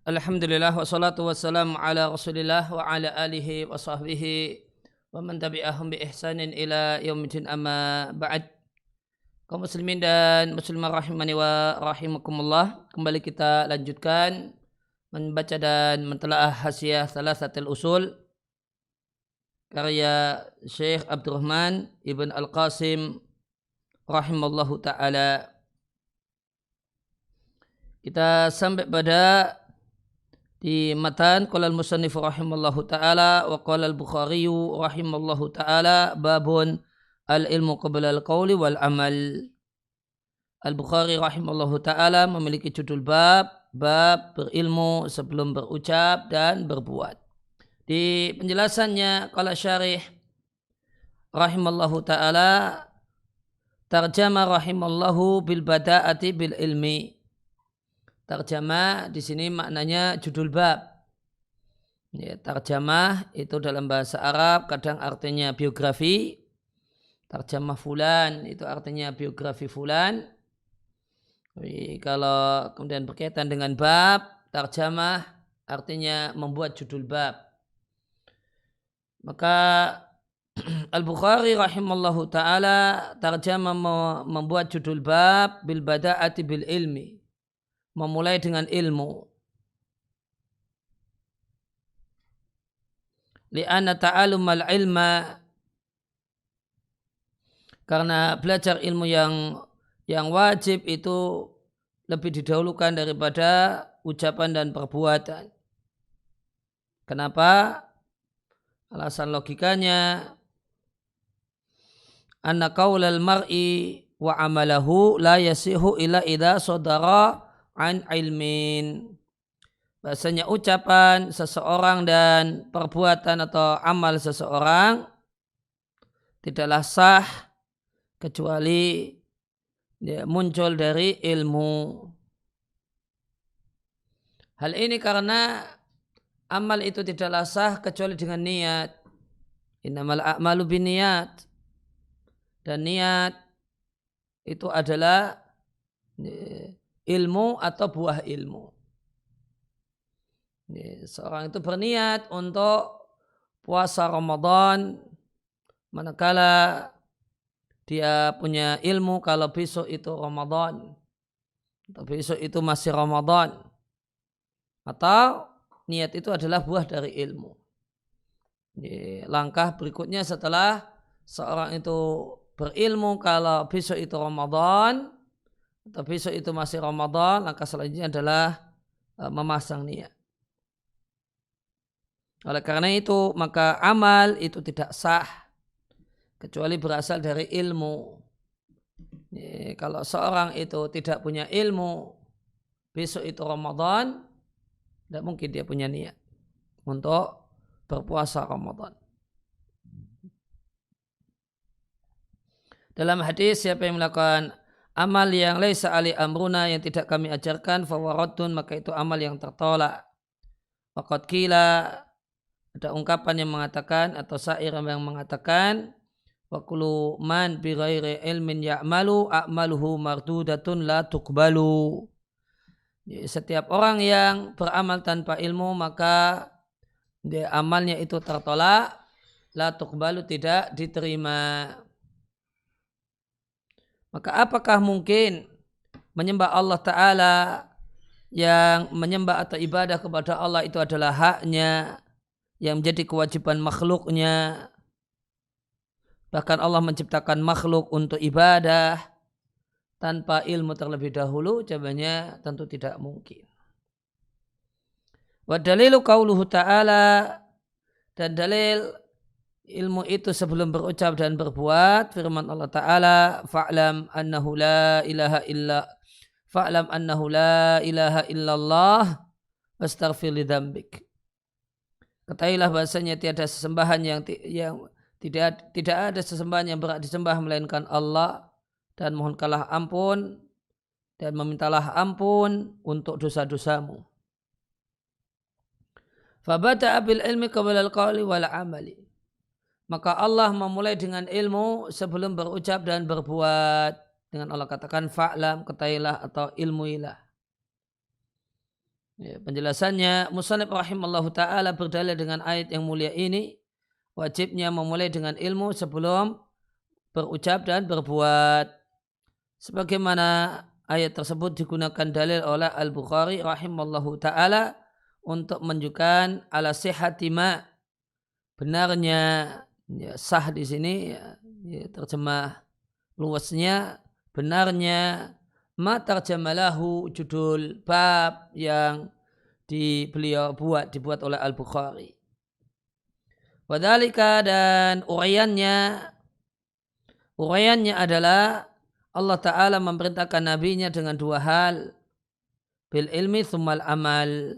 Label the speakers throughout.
Speaker 1: Alhamdulillah wassalatu wassalamu ala rasulillah wa ala alihi wa sahbihi wa man tabi'ahum bi ihsanin ila yaumidin amma ba'd. Kaum muslimin dan muslimah rahimani wa rahimakumullah. Kembali kita lanjutkan membaca dan mentelaah Hasyiah Thalathatul Usul karya Syekh Abdurrahman Ibn Al-Qasim rahimallahu ta'ala. Kita sampai pada di matan qala al-musannif rahimallahu taala wa qala al-Bukhari rahimallahu taala babun al-ilmu qabla al-qawli wal amal. Al-Bukhari rahimallahu taala memiliki judul bab berilmu sebelum berucap dan berbuat. Di penjelasannya qala syarih rahimallahu taala tarjama rahimallahu bil bada'ati bil ilmi. Tarjamah di sini maknanya judul bab. Ya, tarjamah itu dalam bahasa Arab kadang artinya biografi. Tarjamah fulan itu artinya biografi fulan. Jadi, kalau kemudian berkaitan dengan bab, tarjamah artinya membuat judul bab. Maka Al-Bukhari rahimallahu taala tarjamah membuat judul bab bil bada'ati bil ilmi. Memulai dengan ilmu. Li'anna ta'alumal ilma, karena belajar ilmu yang wajib itu lebih didahulukan daripada ucapan dan perbuatan. Kenapa? Alasan logikanya, anna qaulal mar'i wa amalahu la yasihu illa idza sadara an ilmin. Bahasanya ucapan seseorang dan perbuatan atau amal seseorang tidaklah sah kecuali muncul dari ilmu. Hal ini karena amal itu tidaklah sah kecuali dengan niat. Innamal a'malu binniyat. Dan niat itu adalah ilmu atau buah ilmu. Seorang itu berniat untuk puasa Ramadan manakala dia punya ilmu kalau besok itu Ramadan atau besok itu masih Ramadan, atau niat itu adalah buah dari ilmu. Langkah berikutnya setelah seorang itu berilmu kalau besok itu Ramadan atau besok itu masih Ramadan, langkah selanjutnya adalah memasang niat. Oleh karena itu maka amal itu tidak sah kecuali berasal dari ilmu. Kalau seorang itu tidak punya ilmu besok itu Ramadan, tidak mungkin dia punya niat untuk berpuasa Ramadan. Dalam hadis, siapa yang melakukan amal yang laisa ali amruna, yang tidak kami ajarkan, fawaradun, maka itu amal yang tertolak. Waqad qila, ada ungkapan yang mengatakan atau syair yang mengatakan, wa kullu man bi ghairi ilmin ya'malu a'maluhu mardudatun la tuqbalu. Setiap orang yang beramal tanpa ilmu maka dia amalnya itu tertolak, la tuqbalu, tidak diterima. Maka apakah mungkin menyembah Allah Ta'ala, yang menyembah atau ibadah kepada Allah itu adalah haknya, yang menjadi kewajiban makhluknya, bahkan Allah menciptakan makhluk untuk ibadah tanpa ilmu terlebih dahulu? Jawabannya tentu tidak mungkin. Wa dalilu qauluhu ta'ala, dan dalil ilmu itu sebelum berucap dan berbuat, firman Allah Ta'ala, fa'lam annahu la ilaha illallah wastaghfir li dzambik. Ketahuilah bahasanya tiada sesembahan yang tidak ada sesembahan yang berhak disembah melainkan Allah, dan mohonkanlah ampun dan memintalah ampun untuk dosa-dosamu. Fabada'a bil ilmi qabla al-qawli wal amali. Maka Allah memulai dengan ilmu sebelum berucap dan berbuat. Dengan Allah katakan fa'lam, ketahuilah atau ilmuilah. Ya, penjelasannya musannif rahimallahu taala berdalil dengan ayat yang mulia ini, wajibnya memulai dengan ilmu sebelum berucap dan berbuat. Sebagaimana ayat tersebut digunakan dalil oleh Al-Bukhari rahimallahu taala untuk menunjukkan ala sihhati ma, benarnya, ya, sah di sini, ya, terjemah luasnya benarnya ma tarjamalahu, judul bab yang dibuat oleh Al-Bukhari. Wadhalika, dan uraiannya adalah Allah Ta'ala memerintahkan nabinya dengan dua hal. Bil ilmi thummal amal.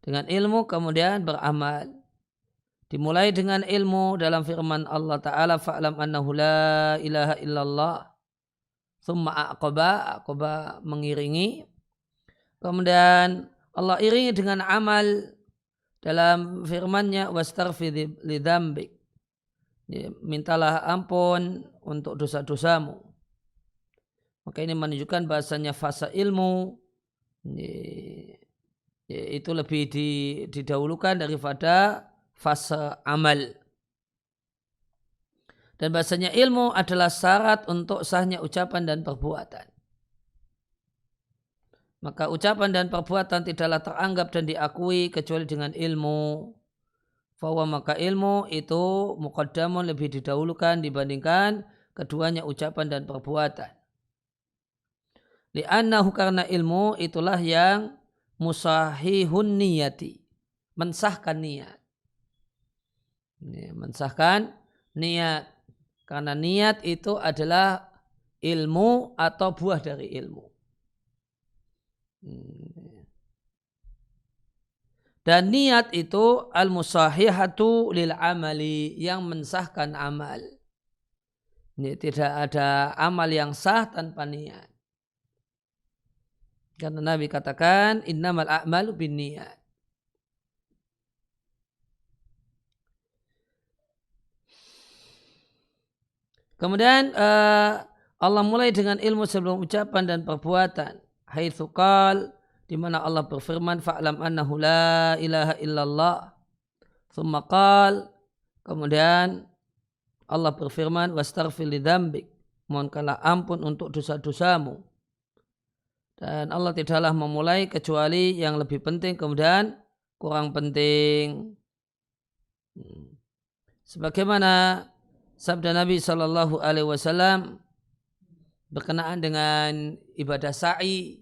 Speaker 1: Dengan ilmu kemudian beramal. Dimulai dengan ilmu dalam firman Allah Ta'ala, fa'lam annahu la ilaha illallah. Thumma aqaba mengiringi. Kemudian Allah iringi dengan amal dalam firman-Nya, wastaghfir lidzambik. Ya, mintalah ampun untuk dosa-dosamu. Maka ini menunjukkan bahasanya fase ilmu itu lebih didahulukan daripada fase amal. Dan bahasanya ilmu adalah syarat untuk sahnya ucapan dan perbuatan. Maka ucapan dan perbuatan tidaklah teranggap dan diakui kecuali dengan ilmu. Maka ilmu itu muqaddamun, lebih didahulukan dibandingkan keduanya ucapan dan perbuatan. Li'annahu, karena ilmu itulah yang musahihun niyati, mensahkan niat. Mensahkan niat. Karena niat itu adalah ilmu atau buah dari ilmu. Dan niat itu al-musahihatu lil amali, yang mensahkan amal. Ini tidak ada amal yang sah tanpa niat. Karena Nabi katakan innamal a'malu binniyat. Kemudian Allah mulai dengan ilmu sebelum ucapan dan perbuatan. Haitsu qala, di mana Allah berfirman, fa'lam annahu la ilaha illallah. Tsumma qala, kemudian Allah berfirman, wastaghfir lidzambik, mohonkanlah ampun untuk dosa-dosamu. Dan Allah tidaklah memulai kecuali yang lebih penting kemudian kurang penting. Sebagaimana sabda Nabi SAW berkenaan dengan ibadah sa'i,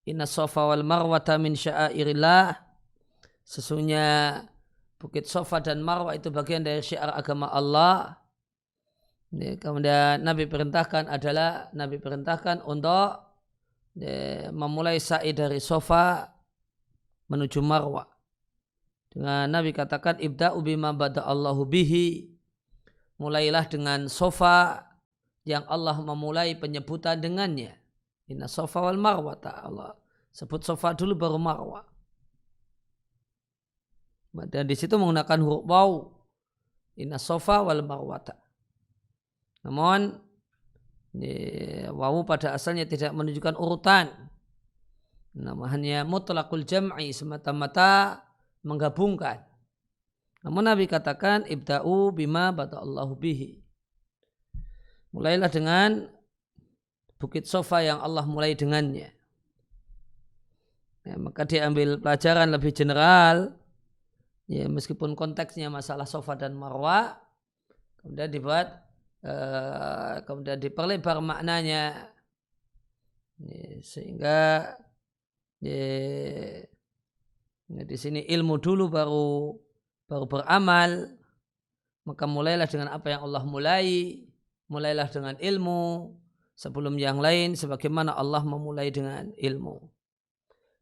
Speaker 1: inna safa wal marwata min sya'airillah, sesungguhnya bukit Safa dan Marwah itu bagian dari syiar agama Allah. Kemudian Nabi perintahkan untuk memulai sa'i dari Safa menuju Marwah. Dengan Nabi katakan ibda'u bima bada'allahu bihi, mulailah dengan Safa yang Allah memulai penyebutan dengannya. Inna Safa wal Marwah, Allah sebut Safa dulu baru Marwah. Dan di situ menggunakan huruf waw. Inna Safa wal Marwah. Namun waw pada asalnya tidak menunjukkan urutan. Namanya mutlaqul jam'i, semata-mata menggabungkan. Namun Nabi katakan ibda'u bima bada'allahu bihi. Mulailah dengan bukit Safa yang Allah mulai dengannya. Ya, maka diambil pelajaran lebih general. Ya, meskipun konteksnya masalah Safa dan Marwah, kemudian kemudian diperlebar maknanya, ya, sehingga di sini ilmu dulu baru beramal. Maka mulailah dengan apa yang Allah mulailah dengan ilmu sebelum yang lain, sebagaimana Allah memulai dengan ilmu.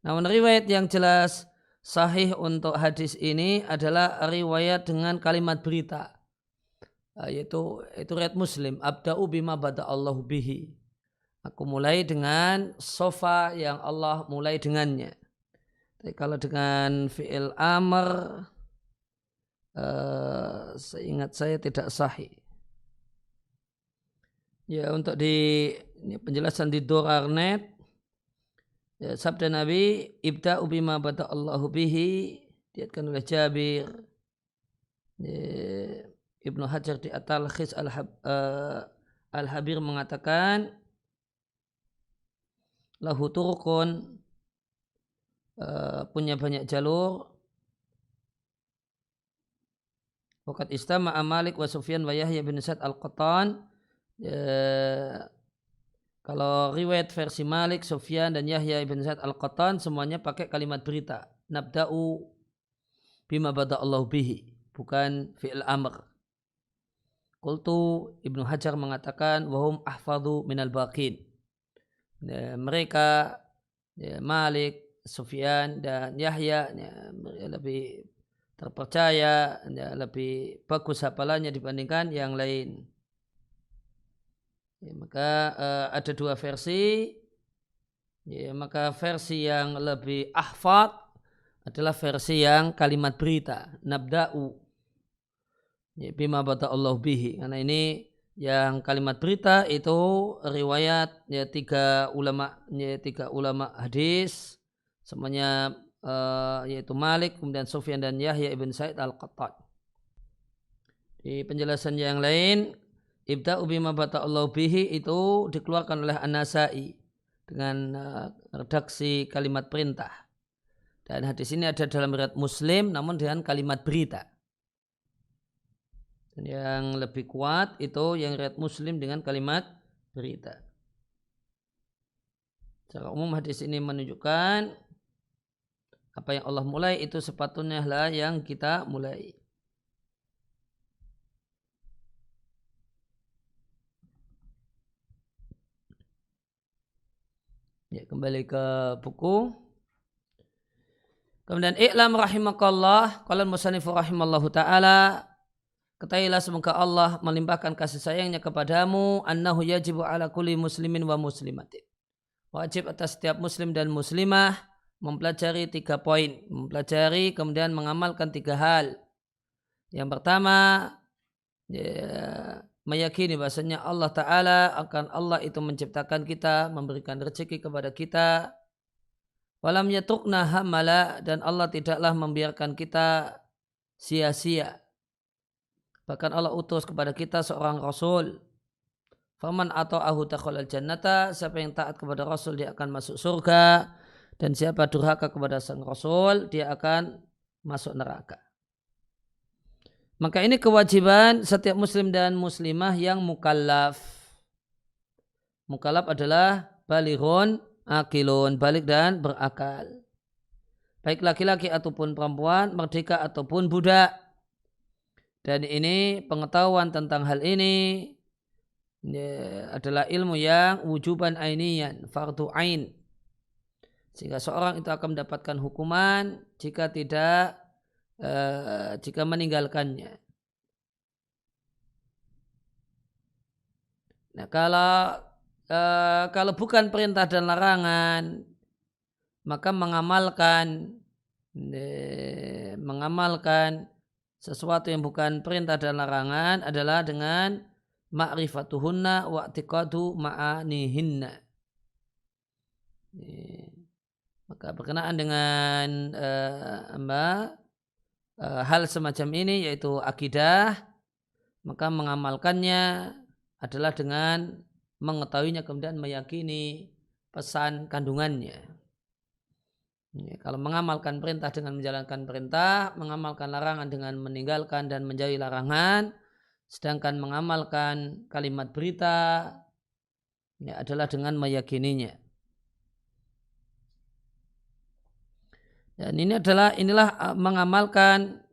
Speaker 1: Namun riwayat yang jelas sahih untuk hadis ini adalah riwayat dengan kalimat berita, yaitu riwayat Muslim, abda'u bima bada'allahu bihi, aku mulai dengan Safa yang Allah mulai dengannya. Tapi kalau dengan fi'il amr, seingat saya tidak sahih. Ya, untuk ini penjelasan di Dorarnet, sabda Nabi, ibda'u bima bada Allahu bihi, diatkan oleh Jabir. Ibnu Hajar di At-Talkhis Al-Habir mengatakan lahu turqun, punya banyak jalur. Waqad istama'a Malik wa Sufyan wa Yahya bin Sa'd Al-Qattan. Kalau riwayat versi Malik, Sufyan dan Yahya bin Sa'd Al-Qattan semuanya pakai kalimat berita. Nabda'u bima bada Allahu bihi, bukan fi'il amr. Qultu, Ibnu Hajar mengatakan wahum ahfadhu minal baqin. Mereka Malik, Sufyan dan Yahya lebih terpercaya, lebih bagus hafalannya dibandingkan yang lain. Maka ada dua versi. Maka versi yang lebih ahfad adalah versi yang kalimat berita, nabda'u bima bada Allah bihi. Karena ini yang kalimat berita itu riwayat tiga ulama hadis semuanya, yaitu Malik, kemudian Sufyan dan Yahya ibn Sa'id Al-Qattan. Di penjelasan yang lain, ibda'u bima bada Allah bihi itu dikeluarkan oleh An-Nasai dengan redaksi kalimat perintah. Dan hadis ini ada dalam riwayat Muslim namun dengan kalimat berita. Dan yang lebih kuat itu yang riwayat Muslim dengan kalimat berita. Secara umum hadis ini menunjukkan apa yang Allah mulai itu sepatutnya lah yang kita mulai. Ya, kembali ke buku. Kemudian i'lam rahimakallah, qala al-musannifu rahimallahu ta'ala, ketahuilah semoga Allah melimpahkan kasih sayangnya kepadamu, annahu yajibu ala kulli muslimin wa muslimatin. Wajib atas setiap muslim dan muslimah mempelajari 3 poin. Mempelajari kemudian mengamalkan 3 hal. Yang pertama, meyakini bahasanya Allah Ta'ala akan Allah itu menciptakan kita, memberikan rezeki kepada kita. Walam yatrukna hamala, dan Allah tidaklah membiarkan kita sia-sia. Bahkan Allah utus kepada kita seorang Rasul. Faman ata'ahu dakhalal jannata, siapa yang taat kepada Rasul dia akan masuk surga, dan siapa durhaka kepada sang Rasul dia akan masuk neraka. Maka ini kewajiban setiap muslim dan muslimah yang mukallaf. Mukallaf adalah balighun akilun, balik dan berakal. Baik laki-laki ataupun perempuan, merdeka ataupun budak. Dan ini pengetahuan tentang hal ini adalah ilmu yang wujuban ainiyan, fardu ain. Sehingga seorang itu akan mendapatkan hukuman jika meninggalkannya. Nah, kalau bukan perintah dan larangan, maka mengamalkan sesuatu yang bukan perintah dan larangan adalah dengan ma'rifatuhunna wa i'tiqadu ma'anihinna. Maka berkenaan dengan hal semacam ini, yaitu akidah, maka mengamalkannya adalah dengan mengetahuinya kemudian meyakini pesan kandungannya. Kalau mengamalkan perintah dengan menjalankan perintah, mengamalkan larangan dengan meninggalkan dan menjauhi larangan, sedangkan mengamalkan kalimat berita adalah dengan meyakininya. Dan inilah mengamalkan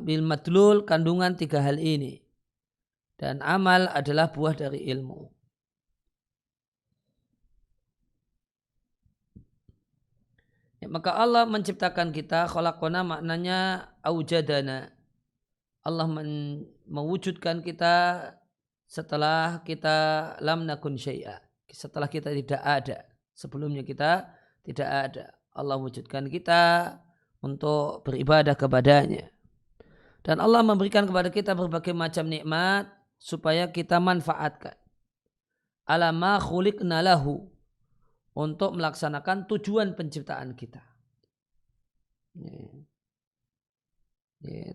Speaker 1: bil madlul, kandungan 3 hal ini. Dan amal adalah buah dari ilmu. Maka Allah menciptakan kita, khalaqona maknanya aujadana. Allah mewujudkan kita setelah kita lam nakun syai'a. Setelah kita tidak ada. Sebelumnya kita tidak ada. Allah wujudkan kita untuk beribadah kepadanya. Dan Allah memberikan kepada kita berbagai macam nikmat supaya kita manfaatkan. Alama khuliqna lahu. untuk melaksanakan tujuan penciptaan kita.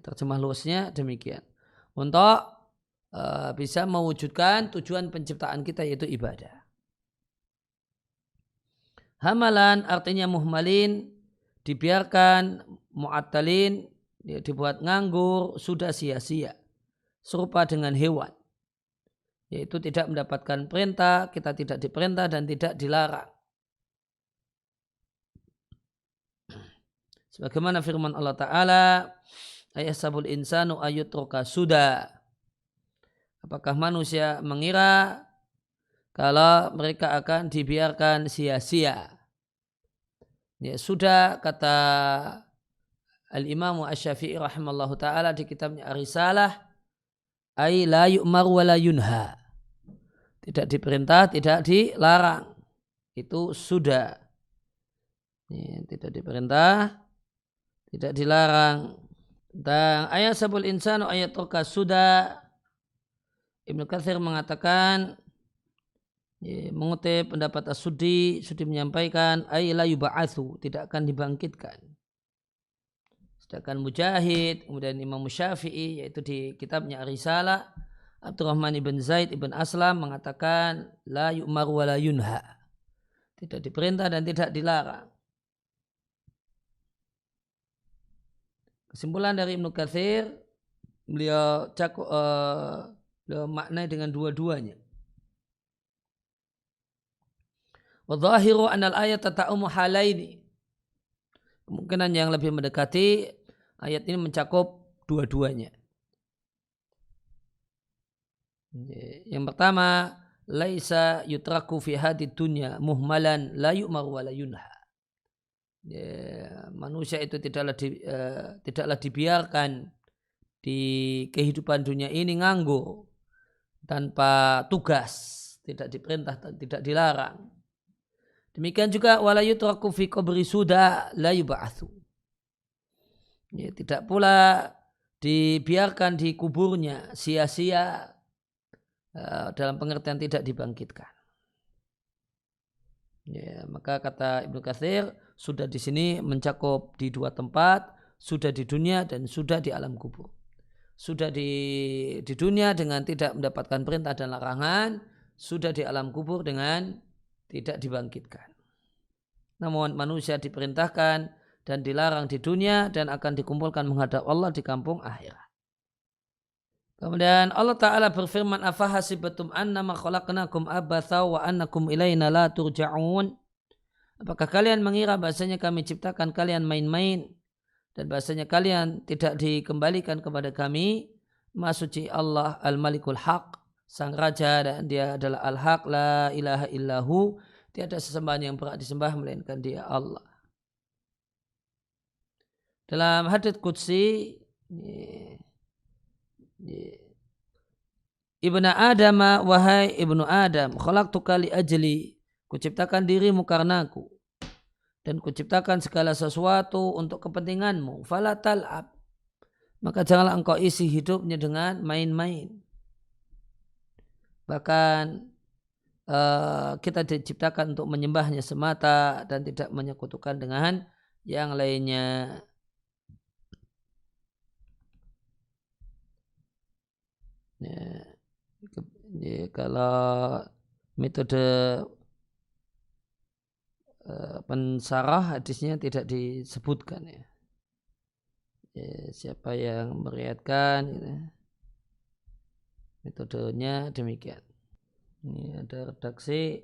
Speaker 1: Terjemah luasnya demikian. Untuk bisa mewujudkan tujuan penciptaan kita, yaitu ibadah. Hamalan artinya muhmalin, dibiarkan, mu'attalin, dibuat nganggur, sudah sia-sia. Serupa dengan hewan, yaitu tidak mendapatkan perintah, kita tidak diperintah dan tidak dilarang. Sebagaimana firman Allah Ta'ala, ayahsabul insanu ayyutroka sudah. Apakah manusia mengira kalau mereka akan dibiarkan sia-sia? Ya, sudah, kata Al-Imam Asy-Syafi'i rahimallahu ta'ala di kitabnya Ar-Risalah, ay la yu'mar wa la yunha. Tidak diperintah, tidak dilarang. Itu sudah. Ya, tidak diperintah, tidak dilarang. Dan ayat sabul insanu ayat roka sudah. Ibnu Katsir mengatakan, mengutip pendapat As-Suddi menyampaikan, ay la yuba'atsu, tidak akan dibangkitkan. Sedangkan Mujahid, kemudian Imam Syafi'i, yaitu di kitabnya Ar-Risalah, Abdurrahman ibn Zaid ibn Aslam mengatakan, la yu'mar wa la yunha. Tidak diperintah dan tidak dilarang. Kesimpulan dari Ibnu Katsir, beliau maknai dengan dua-duanya. Wa dhahiru anal ayat tata'umu halaini. Kemungkinan yang lebih mendekati, ayat ini mencakup dua-duanya. Yang pertama, laisa yutraku fi hadid dunya muhmalan la yu'mar wa la yunha. Manusia itu tidaklah dibiarkan di kehidupan dunia ini nganggur tanpa tugas, tidak diperintah dan tidak dilarang. Demikian juga wala yutraku fi qabri suda la yub'atsu. Tidak pula dibiarkan di kuburnya sia-sia, dalam pengertian tidak dibangkitkan. Maka kata Ibnu Katsir, sudah di sini mencakup di dua tempat, sudah di dunia dan sudah di alam kubur. Sudah di dunia dengan tidak mendapatkan perintah dan larangan, sudah di alam kubur dengan tidak dibangkitkan. Namun manusia diperintahkan dan dilarang di dunia dan akan dikumpulkan menghadap Allah di kampung akhirat. Kemudian Allah Ta'ala berfirman, afahasibatum annama khalaqnakum abatha wa annakum ilaina la turja'un. Apakah kalian mengira bahasanya kami ciptakan kalian main-main dan bahasanya kalian tidak dikembalikan kepada kami? Maha suci Allah al-Malikul Haq, sang raja, dan dia adalah al-Haq, la ilaha illahu, tiada sesembahan yang berhak disembah melainkan dia Allah. Dalam hadits qudsi, Ibnu Adam, wahai Ibnu Adam, khalaqtuka li ajli, kuciptakan dirimu karenaku dan kuciptakan segala sesuatu untuk kepentinganmu. Fala tal'ab, maka janganlah engkau isi hidupnya dengan main-main. Bahkan kita diciptakan untuk menyembahnya semata dan tidak menyekutukan dengan yang lainnya. Kalau metode pensarah hadisnya tidak disebutkan, siapa yang meriwayatkan, metodenya demikian. Ini ada redaksi,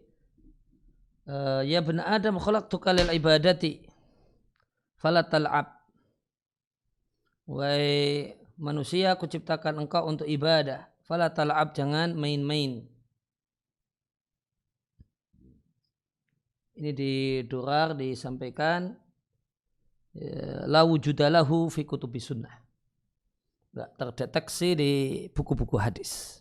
Speaker 1: ya bani Adam khalaqtuka lil ibadati fala tal'ab. Wahai manusia, aku ciptakan engkau untuk ibadah, fala tal'ab, jangan main-main. Ini di Durar disampaikan, la wujudalahu fi kutubis sunnah, tidak terdeteksi di buku-buku hadis.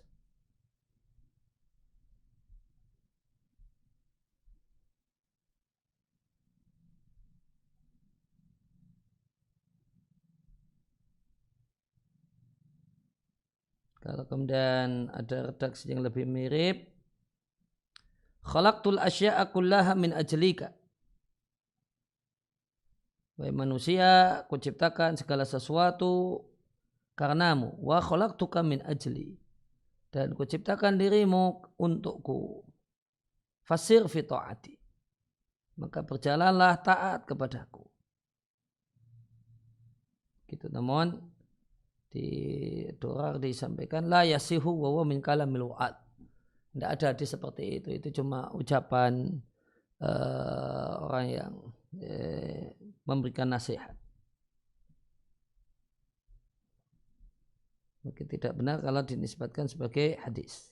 Speaker 1: Kalau kemudian ada redaksi yang lebih mirip, khalaqtul asya'a kullaha min ajlika. Wahai manusia, kuciptakan segala sesuatu karenamu. Wa khalaqtuka min ajli. Dan kuciptakan dirimu untukku. Fasir fi ta'ati. Maka berjalanlah taat kepadaku. Gitu. Namun di Durar disampaikan la yasihu wa huwa min kalamil wa'ad. Tidak ada hadis seperti itu. Itu cuma ucapan orang yang memberikan nasihat. Maka tidak benar kalau dinisbatkan sebagai hadis.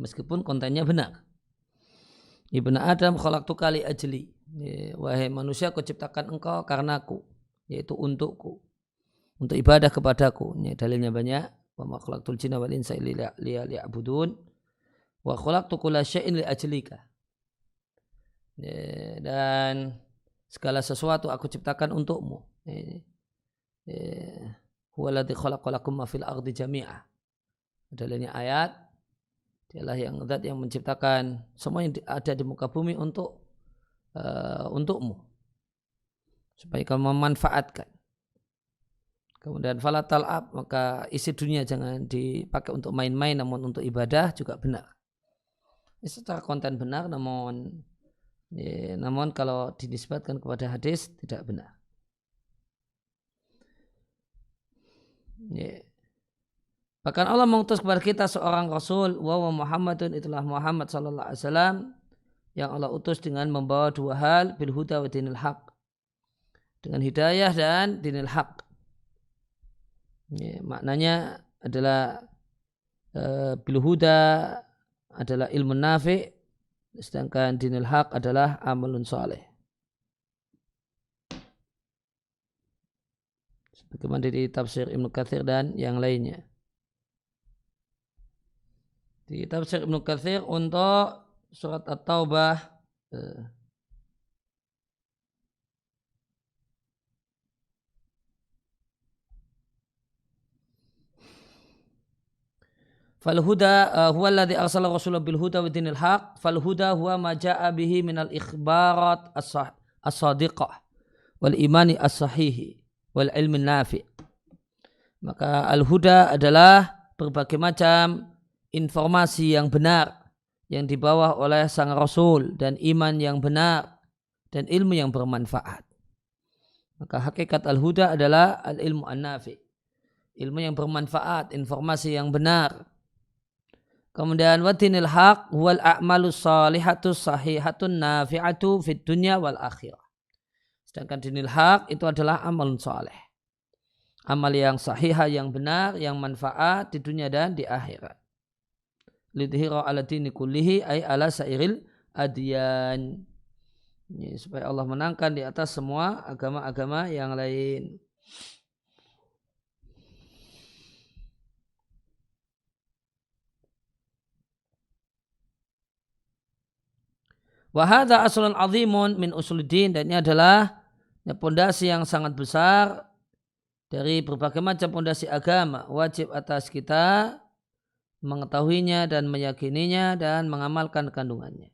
Speaker 1: Meskipun kontennya benar. Ibnu Adam khalaqtuka li ajli. Wahai manusia, aku ciptakan engkau karenaku, yaitu untukku, untuk ibadah kepadaku. Ini dalilnya banyak. Wa ma khalaqtul jinna wal insa illa liya'budun. Wa khalaqtu kulla syai'in li ajlika. Dan segala sesuatu aku ciptakan untukmu. Huwaladzi khalaqalakum ma fil ardi jami'a. Dalilnya ayat, dialah yang zat yang menciptakan semua yang ada di muka bumi untukmu, supaya kamu memanfaatkan. Kemudian fala tal'ab, maka isi dunia jangan dipakai untuk main-main, namun untuk ibadah juga benar. Ini secara konten benar, namun kalau dinisbatkan kepada hadis tidak benar. Bahkan Allah mengutus kepada kita seorang Rasul, wa Muhammadun, itulah Muhammad sallallahu alaihi wasallam, yang Allah utus dengan membawa dua hal, bil huda wa dinil haq, dengan hidayah dan dinil haq. Maknanya adalah bil huda adalah ilmu nafi', sedangkan dinil haq adalah amalun saleh. Sebagaimana di tafsir Ibnu Katsir dan yang lainnya. Di tafsir Ibnu Katsir untuk surat At-Taubah fal huda huwa alladhi arsala rasulahu bil huda wa dinil haq. Fal huda huwa ma jaa bihi minal ikhbarat as-sadiqah wal imani as-sahihi wal ilmi nafi'. Maka al-huda adalah berbagai macam informasi yang benar yang dibawa oleh sang Rasul, dan iman yang benar dan ilmu yang bermanfaat. Maka hakikat al-huda adalah al-ilmu an-nafi', ilmu yang bermanfaat, informasi yang benar. Kemudian wadinil haq huwal a'malus salihatus sahihatun nafi'atu fid dunya wal akhirah. Sedangkan dinil haq itu adalah amalun saleh, amal yang sahihah, yang benar, yang manfaat di dunia dan di akhirat. Lidhira ala dini kullihi ay ala sairil adyan. Supaya Allah menangkan di atas semua agama-agama yang lain. Wa hadza aslun azimun min usuluddin, dan ini adalah pondasi yang sangat besar dari berbagai macam pondasi agama. Wajib atas kita mengetahuinya dan meyakininya dan mengamalkan kandungannya.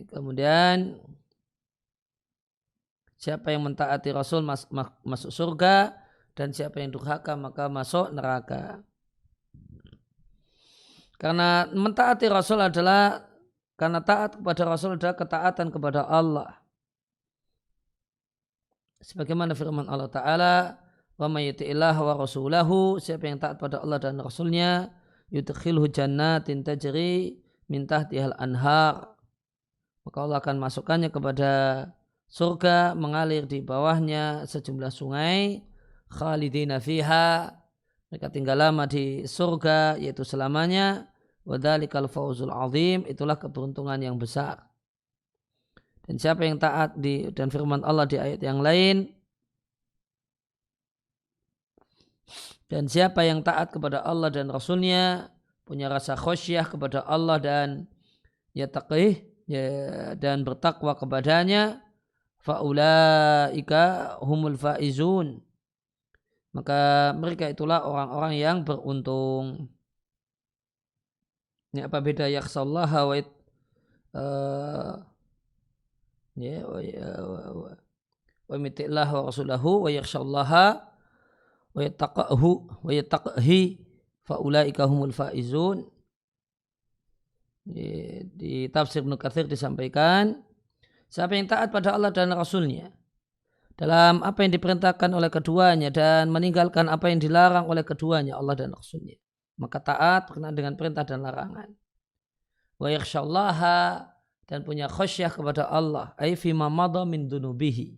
Speaker 1: Kemudian siapa yang mentaati Rasul masuk surga, dan siapa yang durhaka maka masuk neraka. Karena mentaati Rasul adalah, karena taat kepada Rasul adalah ketaatan kepada Allah. Sebagaimana firman Allah Ta'ala, wa may yuti'illah wa rasulahu, siapa yang taat pada Allah dan Rasulnya, yudkhilhu jannatin tajri min tahtihal anhar, maka Allah akan masukkannya kepada surga mengalir di bawahnya sejumlah sungai, khalidina fiha, mereka tinggal lama di surga yaitu selamanya. Wa dzalikal fawzul azim, itulah keberuntungan yang besar. Dan siapa yang taat dan firman Allah di ayat yang lain, dan siapa yang taat kepada Allah dan Rasulnya, punya rasa khosyah kepada Allah dan yattaqih, dan bertakwa kepadanya, faulaika humul faizun, maka mereka itulah orang-orang yang beruntung. Ini apa beda yakhshallaha wa ya wa yuti'illah wa rasulahu wa yakhshallaha wa yattaqhi fa ulaika humul faizun. Di tafsir Ibnu Katsir disampaikan, siapa yang taat pada Allah dan Rasulnya dalam apa yang diperintahkan oleh keduanya dan meninggalkan apa yang dilarang oleh keduanya, Allah dan Rasulnya, maka taat berkenaan dengan perintah dan larangan. Wa yakhshallaha, dan punya khasyah kepada Allah, ai fima madha min dunubihi,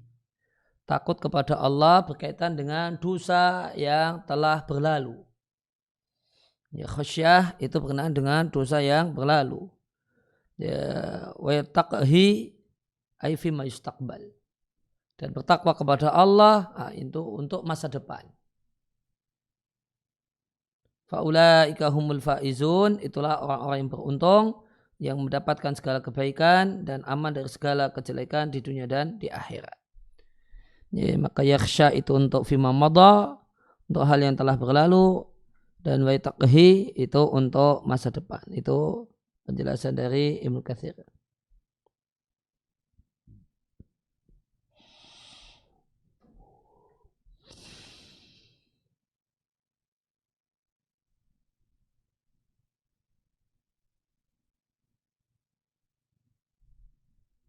Speaker 1: takut kepada Allah berkaitan dengan dosa yang telah berlalu. Ya, khasyah itu berkenaan dengan dosa yang berlalu. Ya, wa yattaqhi ai fima yustaqbal, dan bertakwa kepada Allah itu untuk masa depan. Faulaika humul faizun, itulah orang-orang yang beruntung, yang mendapatkan segala kebaikan dan aman dari segala kejelekan di dunia dan di akhirat. Ya, maka yakhsha itu untuk fima madha, untuk hal yang telah berlalu, dan wa yattaqhi itu untuk masa depan. Itu penjelasan dari Ibnu Katsir.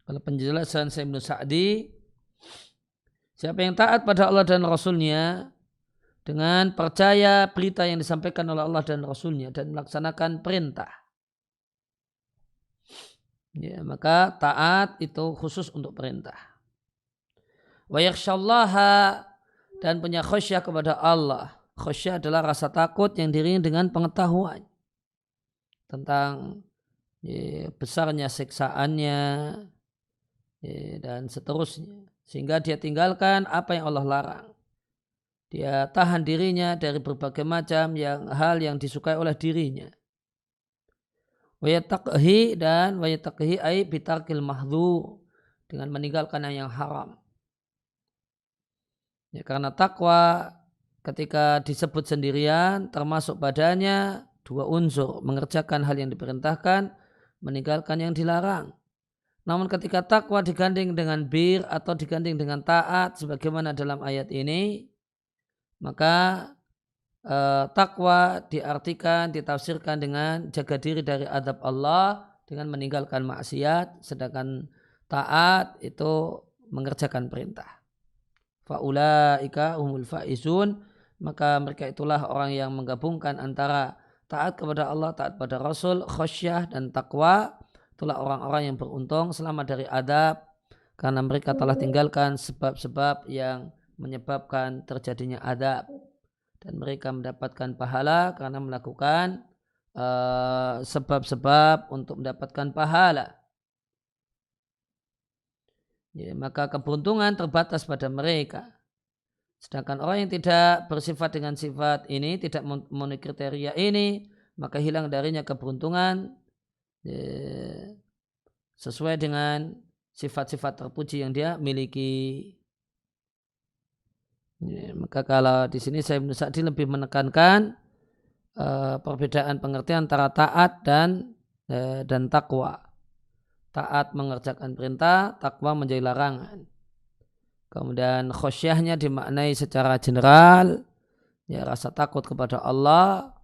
Speaker 1: Kalau penjelasan Ibnu Sa'di, siapa yang taat pada Allah dan Rasulnya dengan percaya berita yang disampaikan oleh Allah dan Rasulnya dan melaksanakan perintah, ya, maka taat itu khusus untuk perintah. Wa yakhshallaha, dan punya khasyah kepada Allah. Khasyah adalah rasa takut yang diiringi dengan pengetahuan tentang besarnya siksaannya dan seterusnya, sehingga dia tinggalkan apa yang Allah larang. Dia tahan dirinya dari berbagai macam hal yang disukai oleh dirinya. Wa yattaqhi, dan wa yattaqhi ai bitarkil mahdhu, dengan meninggalkan yang haram. Ya, karena takwa ketika disebut sendirian termasuk padanya dua unsur, mengerjakan hal yang diperintahkan, meninggalkan yang dilarang. Namun ketika takwa digandeng dengan bir atau digandeng dengan taat sebagaimana dalam ayat ini, maka takwa diartikan, ditafsirkan dengan jaga diri dari azab Allah dengan meninggalkan maksiat, sedangkan taat itu mengerjakan perintah. Faulaika humul faizun, maka mereka itulah orang yang menggabungkan antara taat kepada Allah, taat pada Rasul, khasyah dan takwa. Itulah orang-orang yang beruntung selamat dari azab, karena mereka telah tinggalkan sebab-sebab yang menyebabkan terjadinya azab, dan mereka mendapatkan pahala karena melakukan sebab-sebab untuk mendapatkan pahala. Ya, maka keberuntungan terbatas pada mereka. Sedangkan orang yang tidak bersifat dengan sifat ini, tidak memenuhi kriteria ini, maka hilang darinya keberuntungan sesuai dengan sifat-sifat terpuji yang dia miliki. Ya, maka kalau di sini saya Ibnu Sa'di lebih menekankan perbedaan pengertian antara taat dan takwa. Taat mengerjakan perintah, takwa menjauhi larangan. Kemudian khosyahnya dimaknai secara general, ya, rasa takut kepada Allah,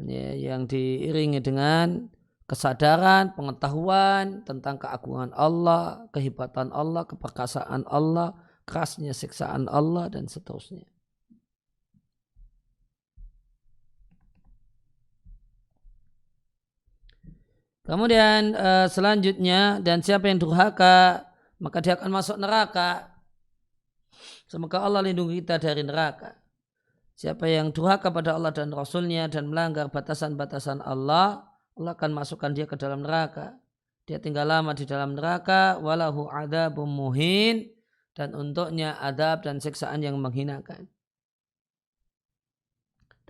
Speaker 1: ya, yang diiringi dengan kesadaran, pengetahuan tentang keagungan Allah, kehebatan Allah, keperkasaan Allah, kerasnya siksaan Allah, dan seterusnya. Kemudian selanjutnya, dan siapa yang durhaka maka dia akan masuk neraka. Semoga Allah lindungi kita dari neraka. Siapa yang durhaka pada Allah dan Rasulnya dan melanggar batasan-batasan Allah, Allah akan masukkan dia ke dalam neraka. Dia tinggal lama di dalam neraka, walahu adzabun muhin, dan untuknya adab dan siksaan yang menghinakan.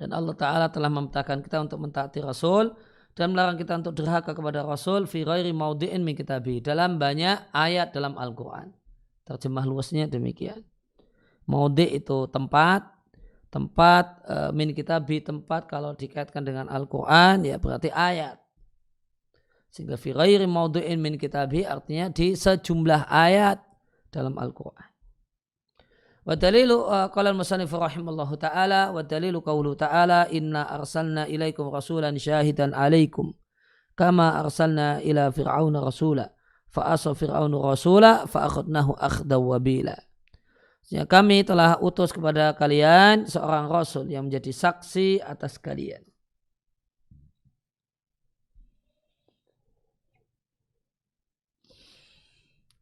Speaker 1: Dan Allah Ta'ala telah memerintahkan kita untuk mentaati Rasul dan melarang kita untuk durhaka kepada Rasul fi ghairi maudi'in min kitabi, dalam banyak ayat dalam Al-Quran. Terjemah luasnya demikian. Maudi' itu tempat, tempat min kitabi, tempat kalau dikaitkan dengan Al-Quran ya berarti ayat. Sehingga fi ghairi maudhu'in min kitabi artinya di sejumlah ayat dalam Al-Quran. Wa dalilu qala al-musannif rahimallahu taala wa dalilu qaulu taala inna arsalna ilaikum rasulan syahidan alaikum kama arsalna ila fir'auna rasula fa asa fir'aunu rasula fa akhadnahu akhdaw wabila. Ya, kami telah utus kepada kalian seorang rasul yang menjadi saksi atas kalian.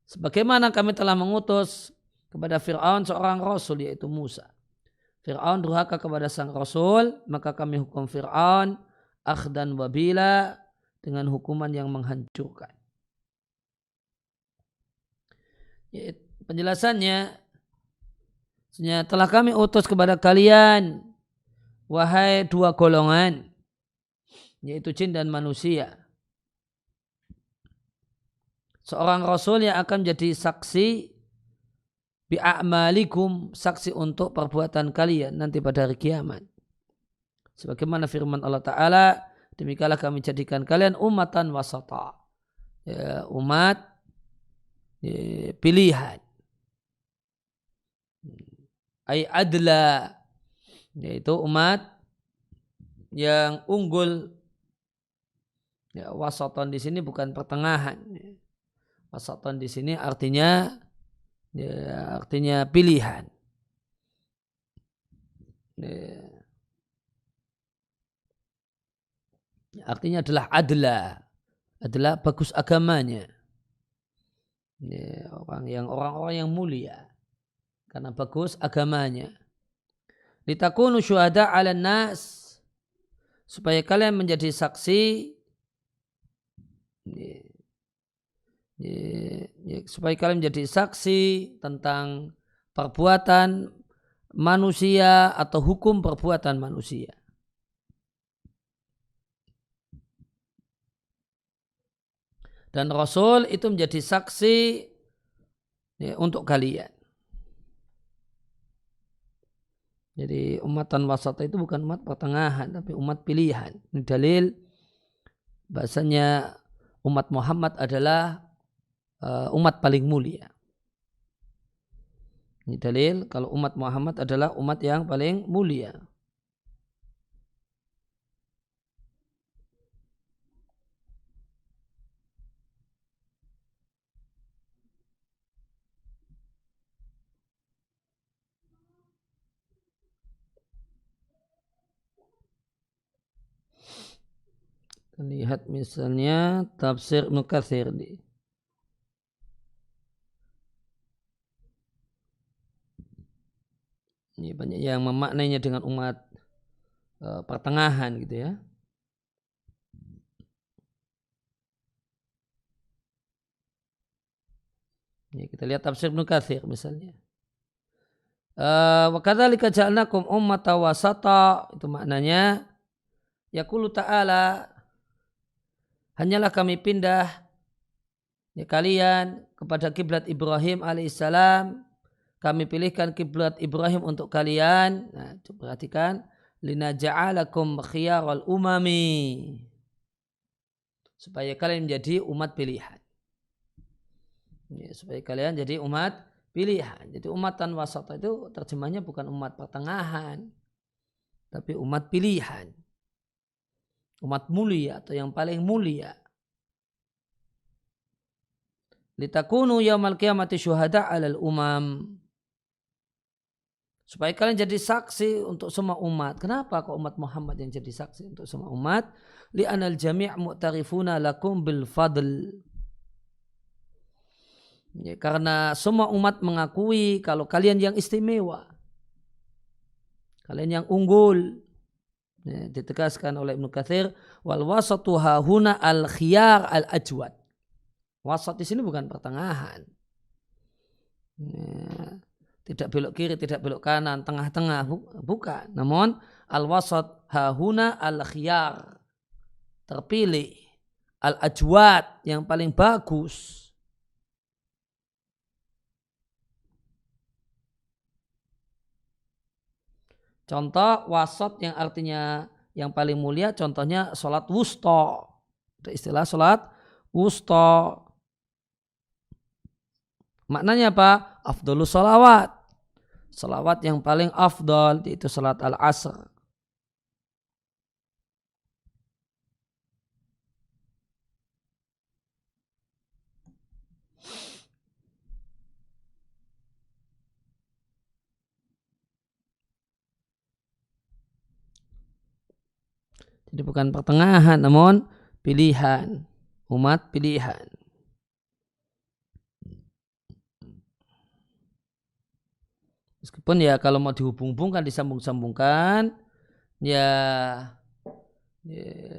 Speaker 1: Sebagaimana kami telah mengutus kepada Fir'aun seorang rasul yaitu Musa. Fir'aun durhaka kepada sang rasul, maka kami hukum Fir'aun akhdan wabila dengan hukuman yang menghancurkan. Penjelasannya, telah kami utus kepada kalian wahai dua golongan yaitu jin dan manusia. Seorang rasul yang akan menjadi saksi bi'a'malikum, saksi untuk perbuatan kalian nanti pada hari kiamat. Sebagaimana firman Allah Ta'ala, demikianlah kami jadikan kalian ummatan wasata, ya, umat ya, pilihan, ay adla, yaitu umat yang unggul. Ya, wasatan di sini bukan pertengahan. Wasatan di sini artinya pilihan. Artinya adalah adalah bagus agamanya. Orang-orang yang mulia karena bagus agamanya. Litakunu syuhada 'alan nas, supaya kalian menjadi saksi, supaya kalian menjadi saksi tentang perbuatan manusia atau hukum perbuatan manusia. Dan Rasul itu menjadi saksi ya, untuk kalian. Jadi umatan wasata itu bukan umat pertengahan, tapi umat pilihan. Ini dalil bahasanya umat Muhammad adalah umat paling mulia. Ini dalil kalau umat Muhammad adalah umat yang paling mulia. Lihat misalnya tafsir Ibnu Katsir di ini banyak yang memaknainya dengan umat pertengahan gitu ya. Ini kita lihat tafsir Ibnu Katsir misalnya. Wa kadzalika ja'alnakum ummatan wasata, itu maknanya yaqulu ta'ala, hanyalah kami pindah ya kalian kepada kiblat Ibrahim alaihissalam. Kami pilihkan kiblat Ibrahim untuk kalian. Nah, perhatikan, linaja'alakum khiyaral umami, supaya kalian menjadi umat pilihan. Ya, supaya kalian jadi umat pilihan. Jadi umatan wasata itu terjemahnya bukan umat pertengahan, tapi umat pilihan. Umat mulia atau yang paling mulia. Litakunu yaumal qiyamati syuhada 'alal umam, supaya kalian jadi saksi untuk semua umat. Kenapa kok umat Muhammad yang jadi saksi untuk semua umat? Li'anal jami' mu'tarifuna lakum bil fadl. Ya, karena semua umat mengakui kalau kalian yang istimewa, kalian yang unggul. Ya, ditegaskan oleh Ibnu Katsir, wal wasatu hahuna al khiyar al ajwad. Wasat di sini bukan pertengahan. Ya, tidak belok kiri, tidak belok kanan, tengah-tengah, bukan. Namun al-wasat hahuna al-khiyar, terpilih, al-ajwad, yang paling bagus. Contoh wasat yang artinya yang paling mulia, contohnya sholat wusta. Ada istilah sholat wusta. Maknanya apa? Afdolus sholawat. Sholawat yang paling afdol yaitu sholat al-asr. Jadi bukan pertengahan namun pilihan. Umat pilihan. Meskipun ya kalau mau dihubung-hubungkan, disambung-sambungkan, ya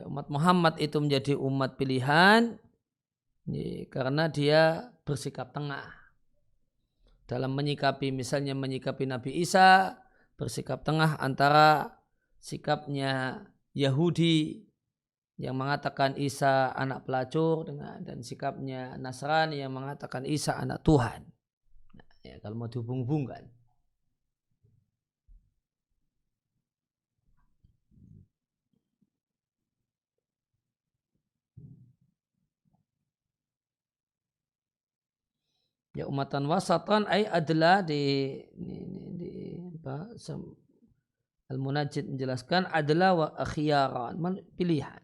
Speaker 1: umat Muhammad itu menjadi umat pilihan ya, karena dia bersikap tengah. Dalam menyikapi, misalnya menyikapi Nabi Isa, bersikap tengah antara sikapnya Yahudi yang mengatakan Isa anak pelacur dan sikapnya Nasrani yang mengatakan Isa anak Tuhan. Nah, ya, kalau mau dihubung-hubungkan. Ya umatan wasatan ay adalah di apa, Al-Munajjid menjelaskan adalah wa akhyaran, pilihan.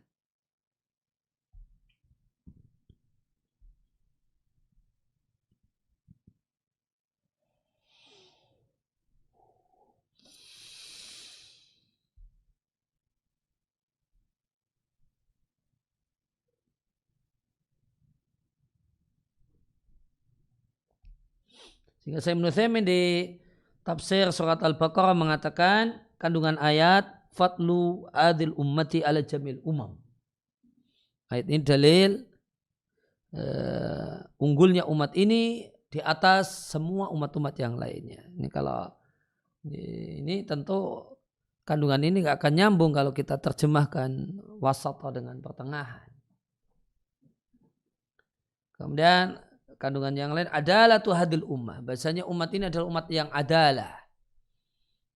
Speaker 1: Sehingga saya Ibnu di tafsir surat Al-Baqarah mengatakan kandungan ayat fatlu adil ummati ala jamil umam. Ayat ini dalil unggulnya umat ini di atas semua umat-umat yang lainnya. Ini kalau ini tentu kandungan ini nggak akan nyambung kalau kita terjemahkan wasata dengan pertengahan. Kemudian kandungan yang lain adalah tuhadil ummah. Bahasanya umat ini adalah umat yang adalah,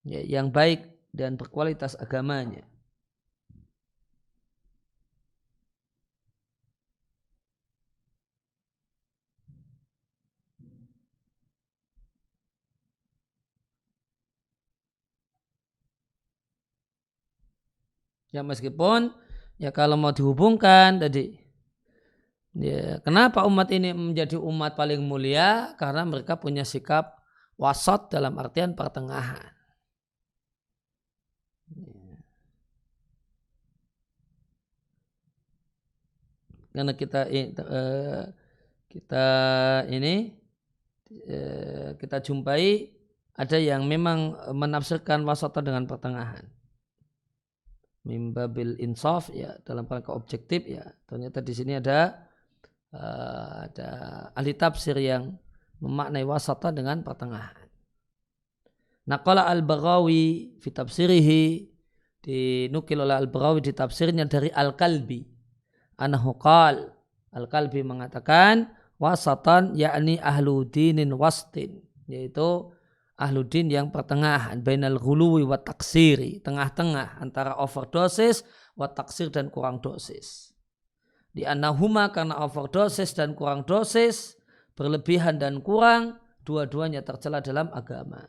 Speaker 1: ya, yang baik dan berkualitas agamanya. Ya meskipun ya kalau mau dihubungkan tadi, ya, kenapa umat ini menjadi umat paling mulia? Karena mereka punya sikap wasat dalam artian pertengahan. Karena kita jumpai ada yang memang menafsirkan wasata dengan pertengahan. Mimbabil insaf ya dalam rangka objektif ya. Ternyata di sini ada ahli tafsir yang memaknai wasata dengan pertengahan. Naqala al-Baghawi fi tafsirihi, dinukil oleh al-Baghawi di tafsirnya dari Al-Kalbi. Anahu qal, Al-Kalbi mengatakan wasatan yakni ahlu dinin wastin, yaitu ahlu din yang pertengahan, bainal ghuluwi wa taksiri, tengah-tengah antara overdosis wa taksir dan kurang dosis. Di annahuma karena overdosis dan kurang dosis, berlebihan dan kurang, dua-duanya tercela dalam agama.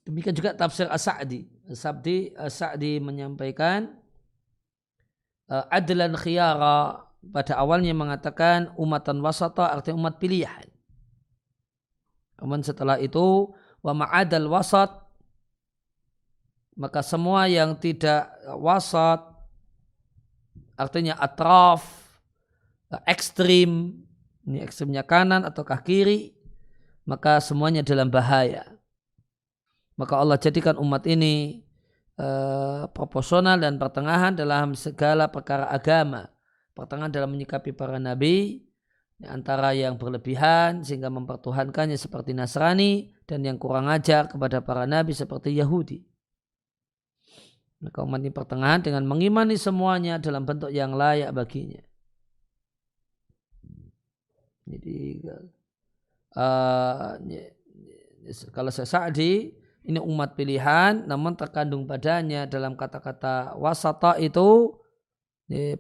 Speaker 1: Demikian juga tafsir As-Sa'di. As-Sa'di menyampaikan adlan khiyara, pada awalnya mengatakan umatan wasata artinya umat pilihan. Kemudian setelah itu wa ma'adal wasat, maka semua yang tidak wasat artinya atraf, ekstrim, ini ekstrimnya kanan ataukah kiri, maka semuanya dalam bahaya. Maka Allah jadikan umat ini proporsional dan pertengahan dalam segala perkara agama. Pertengahan dalam menyikapi para nabi, antara yang berlebihan sehingga mempertuhankannya seperti Nasrani dan yang kurang ajar kepada para nabi seperti Yahudi. Maka umat ini pertengahan dengan mengimani semuanya dalam bentuk yang layak baginya. Jadi kalau Sa'di ini umat pilihan, namun terkandung padanya dalam kata-kata wasata itu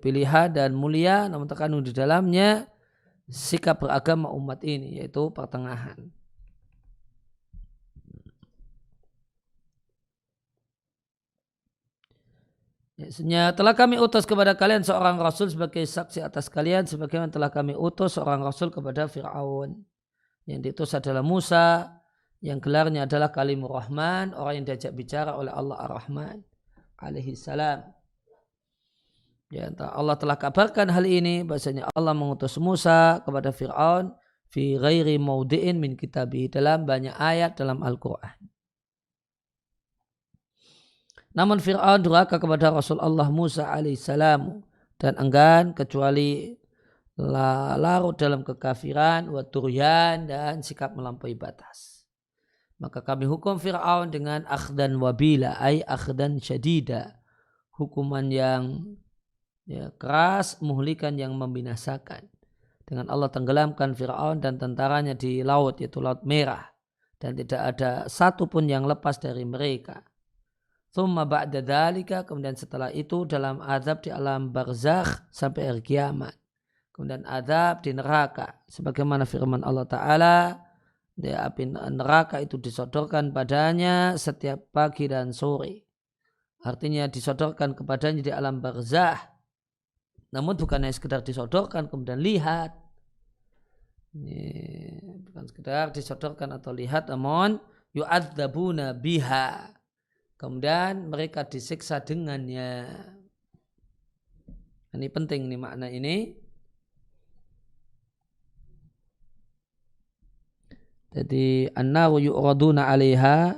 Speaker 1: pilihan dan mulia, namun terkandung di dalamnya sikap beragama umat ini, yaitu pertengahan. Telah kami utus kepada kalian seorang rasul sebagai saksi atas kalian, sebagaimana telah kami utus seorang rasul kepada Fir'aun. Yang diutus adalah Musa, yang gelarnya adalah Kalimur Rahman, orang yang diajak bicara oleh Allah Ar-Rahman alaihi salam. Ya, Allah telah kabarkan hal ini, bahasanya Allah mengutus Musa kepada Fir'aun fi ghairi maudi'in min kitabi, dalam banyak ayat dalam Al-Quran. Namun Fir'aun durhaka kepada Rasul Allah Musa alaihissalam dan enggan kecuali larut dalam kekafiran, waturyan, dan sikap melampaui batas. Maka kami hukum Fir'aun dengan akhdan wabila, ay akhdan syadida, hukuman yang keras, muhlikan yang membinasakan. Dengan Allah tenggelamkan Fir'aun dan tentaranya di laut, yaitu Laut Merah, dan tidak ada satu pun yang lepas dari mereka. Thumma ba'da dhalika, kemudian setelah itu dalam azab di alam barzakh sampai hari kiamat. Kemudian azab di neraka, sebagaimana firman Allah Ta'ala, api neraka itu disodorkan padanya setiap pagi dan sore. Artinya disodorkan kepadanya di alam barzakh. Namun bukan hanya sekedar disodorkan kemudian lihat. Bukan sekedar disodorkan atau lihat, namun yu'adzabuna biha. Kemudian mereka disiksa dengannya. Ini penting nih makna ini. Jadi an-naru yu'raduna 'alaiha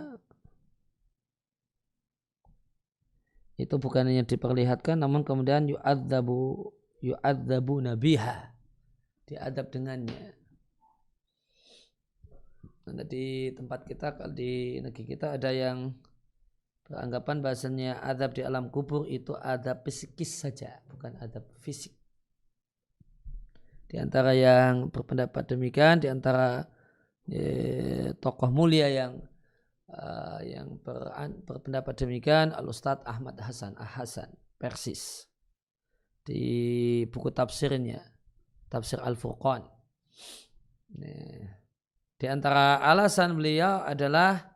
Speaker 1: itu bukan hanya diperlihatkan, namun kemudian yu'adzabuna biha, diadab dengannya. Nah, di tempat kita, di negeri kita ada yang beranggapan bahasanya azab di alam kubur itu azab psikis saja, bukan azab fisik. Di antara yang berpendapat demikian, di antara tokoh mulia yang berpendapat demikian, Al-Ustadz Ahmad Hasan Persis, di buku tafsirnya, Tafsir Al-Furqan. Di antara alasan beliau adalah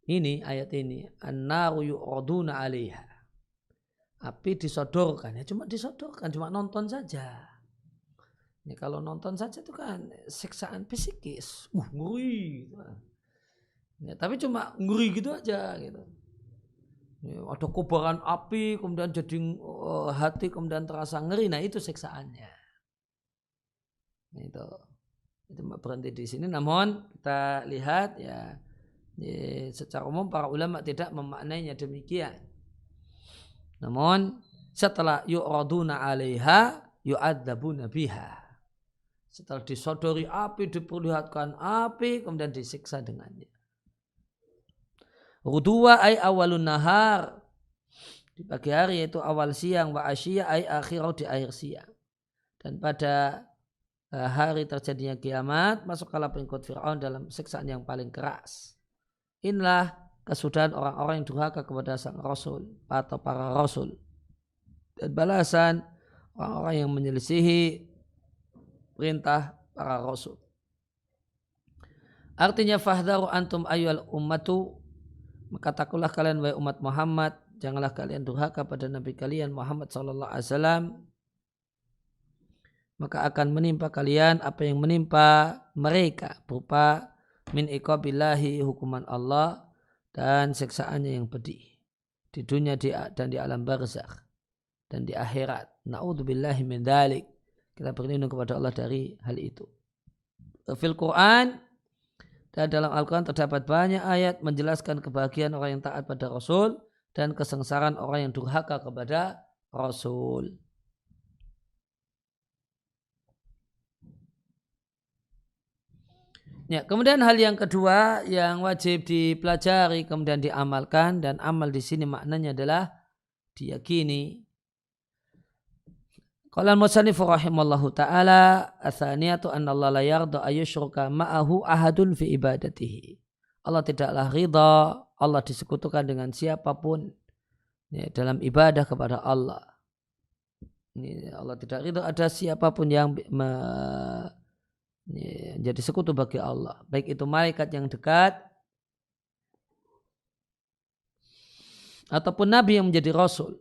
Speaker 1: ini, ayat ini, an-naru yu'raduna 'alaiha. Api disodorkan, ya cuma disodorkan, cuma nonton saja. Ya, kalau nonton saja itu kan siksaan psikis, ngeri. Ya, tapi cuma ngeri gitu aja gitu. Ya, ada kobaran api, kemudian jadi hati kemudian terasa ngeri. Nah itu siksaannya. Nah, itu berhenti di sini. Namun kita lihat ya, secara umum para ulama tidak memaknainya demikian. Namun setelah yu'raduna 'alaiha yu'adzabuna biha. Setelah disodori api, diperlihatkan api, kemudian disiksa dengannya. Ruduwa ay awalun nahar, di pagi hari yaitu awal siang, wa asyia ay akhirau, di akhir siang. Dan pada hari terjadinya kiamat, masuklah pengikut Fir'aun dalam siksaan yang paling keras. Inilah kesudahan orang-orang yang durhaka kepada sang Rasul atau para Rasul. Dan balasan orang-orang yang menyelisihi perintah para Rasul. Artinya fahdharu antum ayyuhal ummatu, maka takutlah kalian wahai umat Muhammad, janganlah kalian durhaka pada Nabi kalian Muhammad sallallahu alaihi wasallam, maka akan menimpa kalian apa yang menimpa mereka berupa min iqabillahi, hukuman Allah, dan siksaannya yang pedih di dunia dan di alam barzakh dan di akhirat. Na'udzubillahi min dzalik. Kita berlindung kepada Allah dari hal itu. Fil Quran, dan dalam Al-Quran terdapat banyak ayat menjelaskan kebahagiaan orang yang taat pada Rasul dan kesengsaraan orang yang durhaka kepada Rasul. Ya, kemudian hal yang kedua yang wajib dipelajari kemudian diamalkan, dan amal di sini maknanya adalah diyakini. Qala al-musannif rahimallahu ta'ala atsaniyatu anna Allah la yarda ayyushraka ma'ahu ahadun fi ibadatihi. Allah tidaklah ridha Allah disekutukan dengan siapapun ya, dalam ibadah kepada Allah. Ini Allah tidak ridha ada siapapun yang jadi sekutu bagi Allah, baik itu malaikat yang dekat ataupun nabi yang menjadi rasul.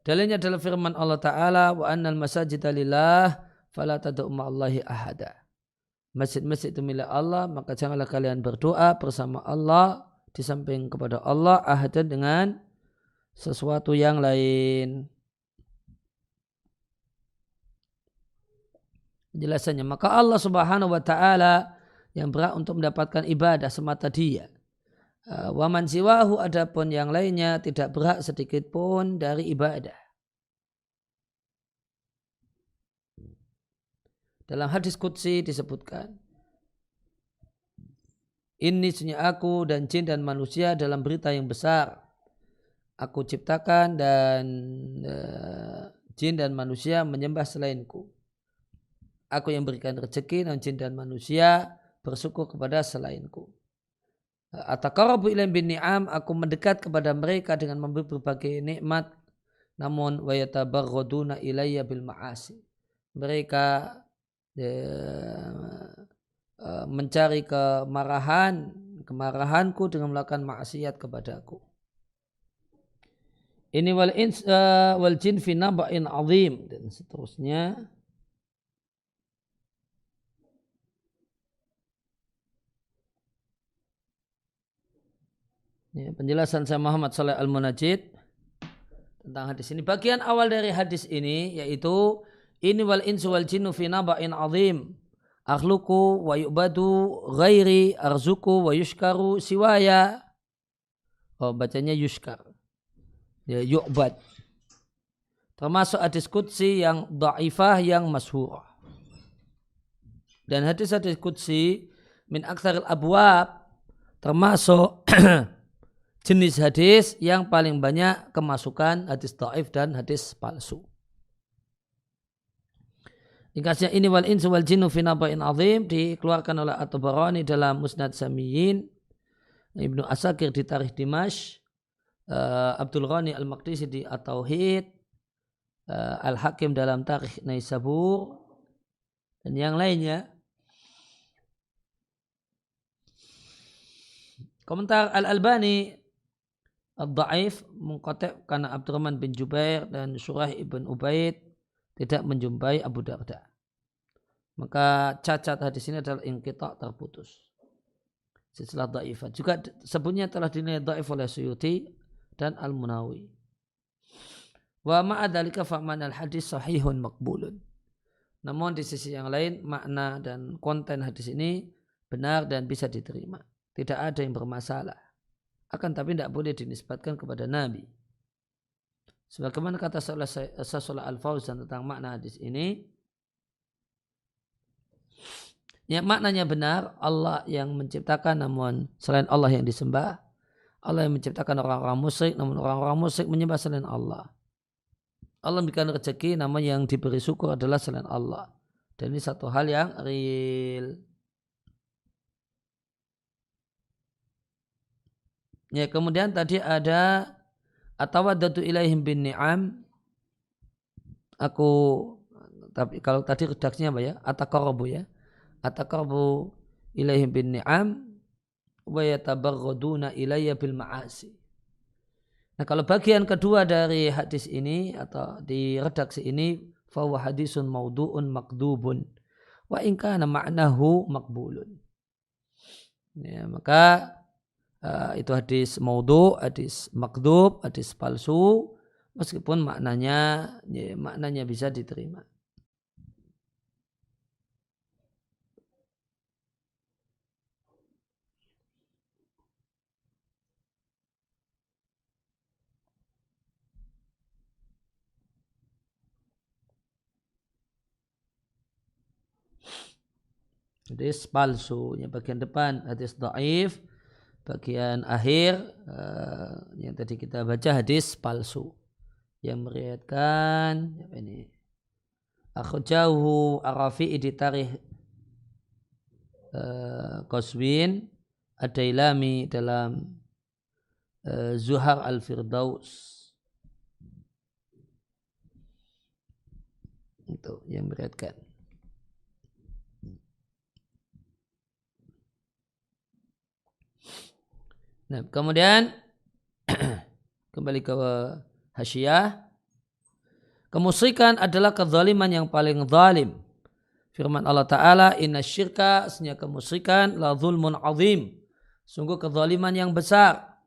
Speaker 1: Dalilnya adalah firman Allah Ta'ala, wa annal masajida lillah fala tad'u ma'allahi ahada. Masjid-masjid itu milik Allah, maka janganlah kalian berdoa bersama Allah di samping kepada Allah ahadan dengan sesuatu yang lain. Penjelasannya, maka Allah Subhanahu wa Ta'ala yang berhak untuk mendapatkan ibadah semata Dia. Wa man siwahu adapun yang lainnya tidak berhak sedikit pun dari ibadah. Dalam hadis qudsi disebutkan, ini sunyi aku dan jin dan manusia dalam berita yang besar. Aku ciptakan dan jin dan manusia menyembah selainku. Aku yang berikan rezeki dan jin dan manusia bersyukur kepada selainku. Ataqarrabu ilaihim bin ni'am, aku mendekat kepada mereka dengan memberi berbagai nikmat, namun wa yatabarraduna ilayya bil ma'asi. Mereka mencari kemarahanku dengan melakukan maksiat kepadaku. Ini wal jin fi naba'in azim dan seterusnya. Ya, penjelasan saya Muhammad Shalih Al-Munajjid tentang hadis ini. Bagian awal dari hadis ini yaitu ini wal insu wal jinnu fi naba'in azim. Akhluqu wa yu'badu ghairi arzuku wa yushkaru siwaya. Oh, bacanya yushkar. Ya, yu'bad. Termasuk hadis qudsi yang dha'ifah yang masyhurah. Dan hadis-hadis qudsi min aktsaril abwab termasuk jenis hadis yang paling banyak kemasukan hadis dhaif dan hadis palsu. Ringkasnya ini wal insu wal jinnu fi naba'in azim dikeluarkan oleh At-Tabarani dalam Musnad Samiyin, Ibnu Asakir di Tarikh Dimash, Abdul Ghani Al-Maqdisi di At-Tauhid, Al-Hakim dalam Tarikh Naisabur dan yang lainnya. Komentar Al-Albani Ad-Da'if mengkutip karena Abdurrahman bin Jubair dan Syuraih ibn Ubaid tidak menjumpai Abu Darda. Maka cacat hadis ini adalah inqita' terputus. Setelah da'ifat. Juga sebutnya telah dinilai da'if oleh Suyuti dan Al-Munawi. Wa ma'adhalika fa'man al-hadis sahihun maqbulun. Namun di sisi yang lain makna dan konten hadis ini benar dan bisa diterima. Tidak ada yang bermasalah. Akan tapi tidak boleh dinisbatkan kepada Nabi. Sebagaimana kata Syaikh Al-Fauzan tentang makna hadis ini, ya maknanya benar, Allah yang menciptakan namun selain Allah yang disembah. Allah yang menciptakan orang-orang musyrik namun orang-orang musyrik menyembah selain Allah. Allah memberikan rezeki namun yang diberi syukur adalah selain Allah. Dan ini satu hal yang real. Ya, kemudian tadi ada atawaddatu ilaihim bin ni'am. Aku, tapi kalau tadi redaksinya apa ya? Ataqarrabu ya. Ataqarrabu ilaihim bin ni'am wa yatabarraduna ilayya bil ma'asi. Nah, kalau bagian kedua dari hadis ini atau di redaksi ini fa huwa hadisun maudhu'un makdubun wa in kana ma'nahu maqbulun. Ya, maka itu hadis maudhu', hadis makdub, hadis palsu, meskipun maknanya bisa diterima. Hadis palsu, yang bagian depan hadis dhaif, bagian akhir yang tadi kita baca hadis palsu yang meriwayatkan ini akhrajahu Ar-Rafi'i di tarikh Qazwin Ad-Dailami dalam Zuhar Al-Firdaus itu yang meriwayatkan. Nah, kemudian kembali ke Hasyiyah. Kemusyrikan adalah kezaliman yang paling zalim. Firman Allah Ta'ala, inna syirka, sesungguhnya kemusyrikan, la zulmun azim. Sungguh kezaliman yang besar.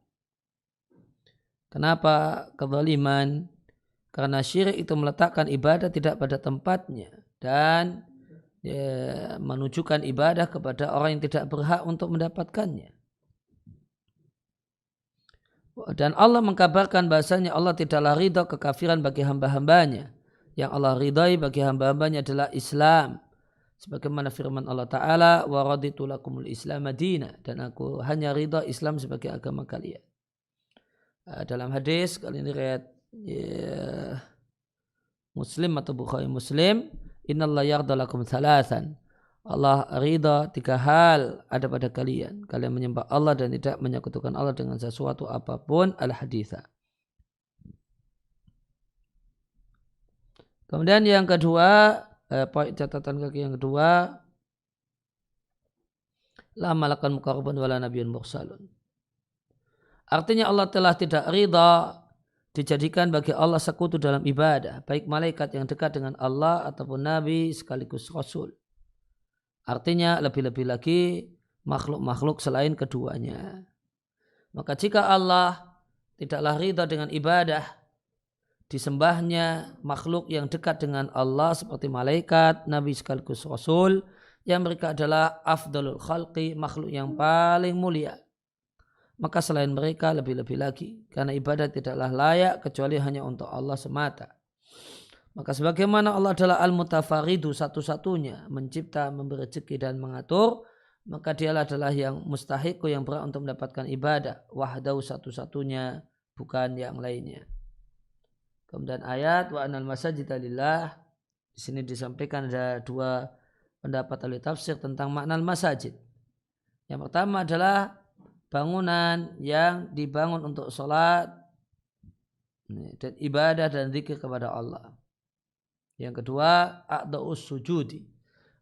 Speaker 1: Kenapa kezaliman? Karena syirik itu meletakkan ibadah tidak pada tempatnya. Dan menunjukkan ibadah kepada orang yang tidak berhak untuk mendapatkannya. Dan Allah mengkabarkan bahasanya Allah tidaklah ridha kekafiran bagi hamba-hambanya. Yang Allah ridhai bagi hamba-hambanya adalah Islam. Sebagaimana firman Allah Ta'ala, wa raditu lakumul Islam madina. Dan aku hanya ridha Islam sebagai agama kalian. Dalam hadis, kali ini riwayat Muslim atau Bukhari Muslim, innallaha yarda lakum thalathan. Allah ridha 3 hal ada pada kalian. Kalian menyembah Allah dan tidak menyekutukan Allah dengan sesuatu apapun. Al-Haditha. Kemudian yang kedua, poin catatan kaki yang kedua, la malakan muqarrabun wala nabiyyun mursalun. Artinya Allah telah tidak ridha dijadikan bagi Allah sekutu dalam ibadah, baik malaikat yang dekat dengan Allah ataupun nabi sekaligus rasul. Artinya lebih-lebih lagi makhluk-makhluk selain keduanya. Maka jika Allah tidaklah ridha dengan ibadah disembahnya makhluk yang dekat dengan Allah seperti malaikat, nabi sekaligus rasul, yang mereka adalah afdalul khalqi, makhluk yang paling mulia. Maka selain mereka lebih-lebih lagi, karena ibadah tidaklah layak kecuali hanya untuk Allah semata. Maka sebagaimana Allah adalah al-mutafaridu, satu-satunya mencipta, memberi rezeki dan mengatur, maka dialah adalah yang mustahiku, yang berhak untuk mendapatkan ibadah, wahdahu, satu-satunya, bukan yang lainnya. Kemudian ayat wa anal masajida lillah, di sini disampaikan ada 2 pendapat ahli tafsir tentang makna masajid. Yang pertama adalah bangunan yang dibangun untuk sholat dan ibadah dan zikir kepada Allah. Yang kedua, a'dha'us sujudi.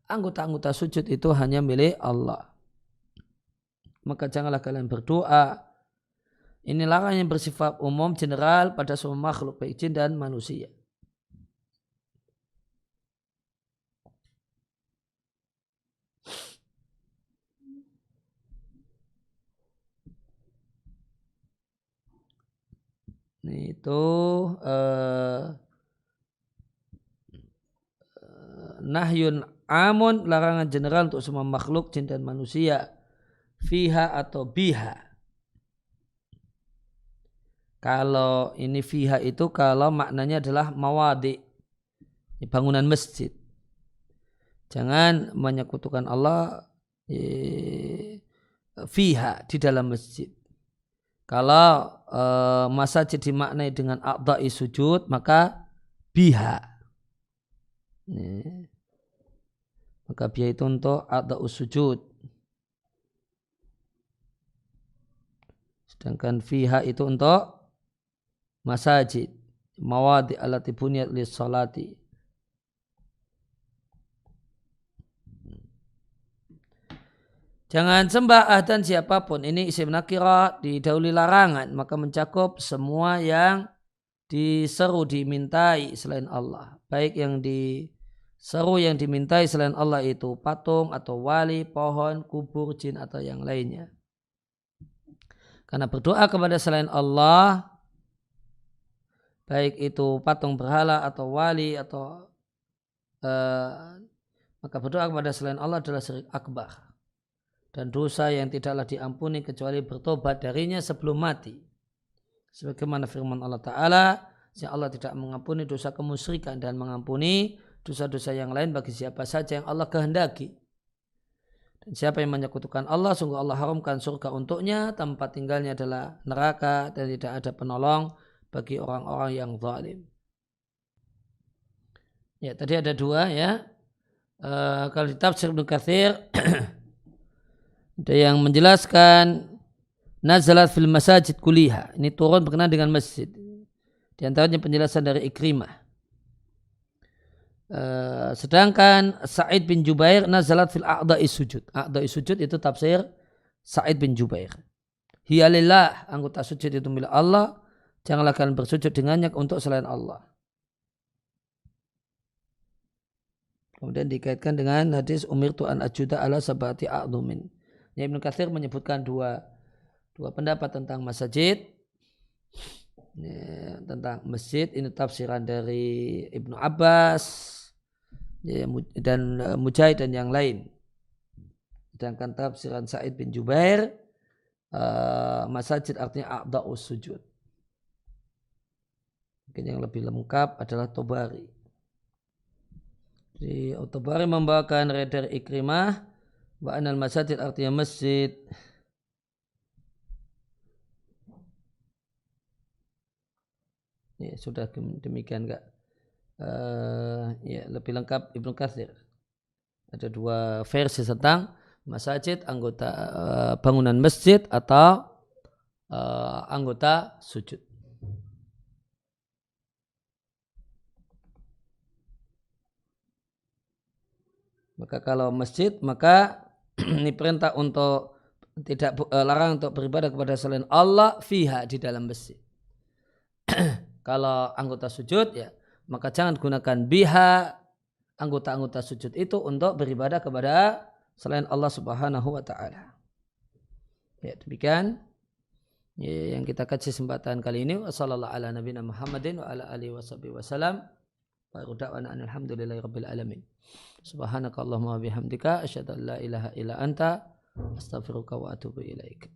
Speaker 1: Anggota-anggota sujud itu hanya milik Allah. Maka janganlah kalian berdoa. Ini larangan yang bersifat umum general pada semua makhluk baik jin dan manusia. Itu nahyun amun, larangan general untuk semua makhluk jin dan manusia, fiha atau biha. Kalau ini fiha itu kalau maknanya adalah mawadi, bangunan masjid. Jangan menyekutukan Allah fiha, di dalam masjid. Kalau masjid dimaknai dengan a'dha'i sujud, maka biha. Maka biha itu untuk a'dha'us sujud. Sedangkan fiha itu untuk masajid, mawadi allati buniyat lis salati. Jangan sembah ahdan siapapun. Ini isim nakirah didahului larangan, maka mencakup semua yang diseru dimintai selain Allah. Baik yang diseru yang dimintai selain Allah itu patung atau wali, pohon, kubur, jin atau yang lainnya. Karena berdoa kepada selain Allah, baik itu patung berhala atau wali atau maka berdoa kepada selain Allah adalah syirik akbar. Dan dosa yang tidaklah diampuni kecuali bertobat darinya sebelum mati. Sebagaimana firman Allah Ta'ala, Allah tidak mengampuni dosa kemusyrikan dan mengampuni dosa-dosa yang lain bagi siapa saja yang Allah kehendaki. Dan siapa yang menyekutukan Allah, sungguh Allah haramkan surga untuknya, tempat tinggalnya adalah neraka dan tidak ada penolong bagi orang-orang yang zalim. Ya, tadi ada dua ya. Kalau di tafsir Ibnu Katsir ada yang menjelaskan nazalat fil masajid kuliha. Ini turun berkenaan dengan masjid. Di antaranya penjelasan dari Ikrimah. Sedangkan Sa'id bin Jubair nazalat fil a'dha'i sujud. A'dha'i sujud itu tafsir Sa'id bin Jubair. Hiya lillah, anggota sujud itu milik Allah, janganlah kalian bersujud dengannya untuk selain Allah. Kemudian dikaitkan dengan hadis umirtu an ajuda ala sabati a'dhumin. Ibnu Katsir menyebutkan dua pendapat tentang masjid. Tentang masjid ini tafsiran dari Ibnu Abbas dan Mujahid dan yang lain. Sedangkan tafsiran Sa'id bin Jubair, masjid artinya a'dha'us sujud. Mungkin yang lebih lengkap adalah Tobari. Jadi Tobari membawakan dari Ikrimah wa anal masjid artinya masjid. Ya, sudah demikian enggak? Ya, lebih lengkap Ibnu Katsir. Ada dua versi tentang masjid, anggota bangunan masjid atau anggota sujud. Maka kalau masjid, maka ini perintah untuk tidak larang untuk beribadah kepada selain Allah fiha di dalam masjid. Kalau anggota sujud ya, maka jangan gunakan biha anggota-anggota sujud itu untuk beribadah kepada selain Allah Subhanahu wa taala. Ya, demikian ya, yang kita kaji kesempatan kali ini. Wassallallahu ala nabiyina Muhammadin wa ala alihi wasallam. Wa da'wana alhamdulillahi rabbil alamin. Subhanakallahumma wa bihamdika asyhadu an la ilaha illa anta astaghfiruka wa atubu ilaik.